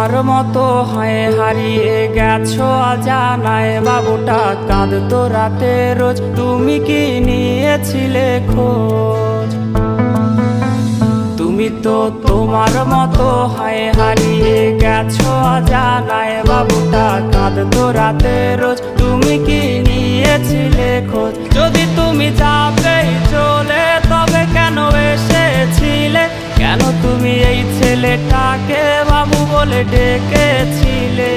তোমার মতো হয় হারিয়ে গেছো অজানায়। বাবুটা কাঁদতো রাতে রোজ, তুমি কি নিয়েছিলে খোঁজ? তুমি তো তোমার মতো হয় হারিয়ে গেছো অজানায়। বাবুটা কাঁদতো রাতে রোজ, তুমি কি নিয়েছিলে খোঁজ? যদি তুমি যাবেই চলে তবে কেন এসেছিলে? কেন তুমি এই ছেলেটাকে বাবু বলে ডেকেছিলে?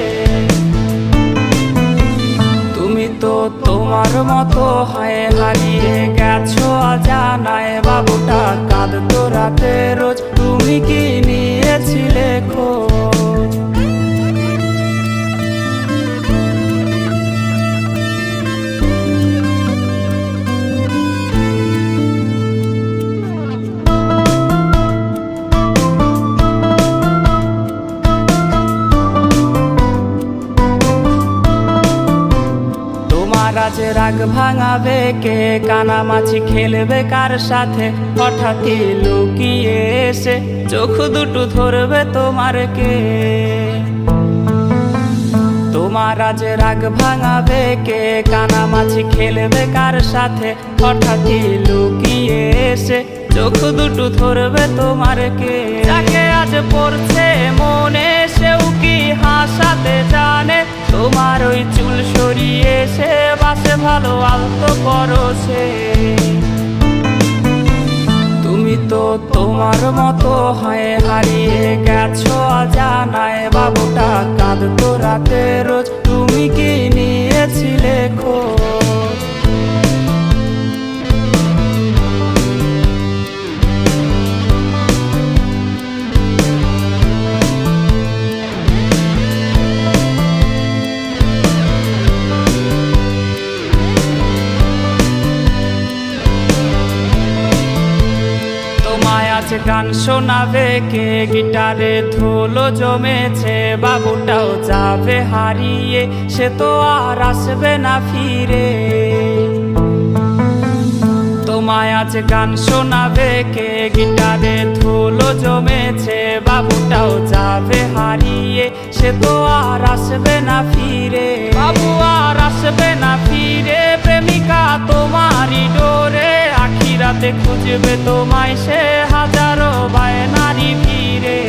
তুমি তো তোমার মতো হয় হারিয়ে গেছো অজানায়। বাবুটা কাঁদতো রাতে রোজ, তুমি কি নিয়েছিলে খোঁজ? আজ রাগ ভাঙাবে কে? কানামাছি খেলবে কার সাথে? হঠাৎই লুকিয়ে এসে চোখ দুটো ধরবে তোমার কে? তোমার আজ রাগ ভাঙাবে কে? কানামাছি খেলবে কার সাথে? হঠাৎই লুকিয়ে এসে চোখ দুটো ধরবে তোমার কে? যাকে আজ পড়ছে মনে সেও কি হাসাতে জানে? তোমার ওই চুল সরিয়ে সে বাসে ভালো আলতো করো সে। তুমি তো তোমার মতো হয় হারিয়ে গেছো অজানায়। বাবুটা কাঁদতো রাতে রোজ, তুমি কি নিয়েছিলে খোঁজ? আজ গান শোনাবে কে? গিটারে ধুলো জমেছে, বাবুটাও যাবে হারিয়ে, সে তো আর আসবে না ফিরে। তোমায় আজ গান শোনাবে কে? গিটারে ধুলো জমেছে, বাবুটাও যাবে হারিয়ে, সে তো আর আসবে না ফিরে। বাবু আর আসবে না ফিরে, প্রেমিকা তোমারই ডোরে, আখিরাতে খুঁজবে তোমায় সে হাজারো বায়নারি ভিড়ে।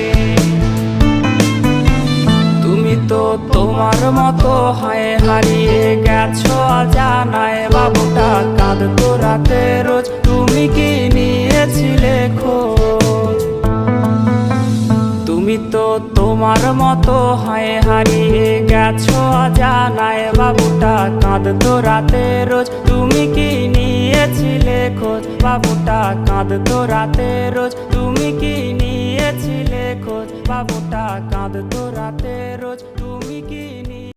তুমি তো তোমার মতো হয় হারিয়ে গেছো অজানায়। বাবুটা কাঁদতো রাতে রোজ, তুমি কি নিয়েছিলে খোঁজ? তুমি তো তোমার মতো হয় হারিয়ে গেছো অজানায়। বাবুটা কাঁদতো রাতে রোজ, তুমি কি নিয়েছিলে খোঁজ? বাবুটা কাঁদতো রাতে রোজ, তুমি কি নিয়েছিলে খোঁজ? বাবুটা কাঁদতো রাতে রোজ, তুমি কি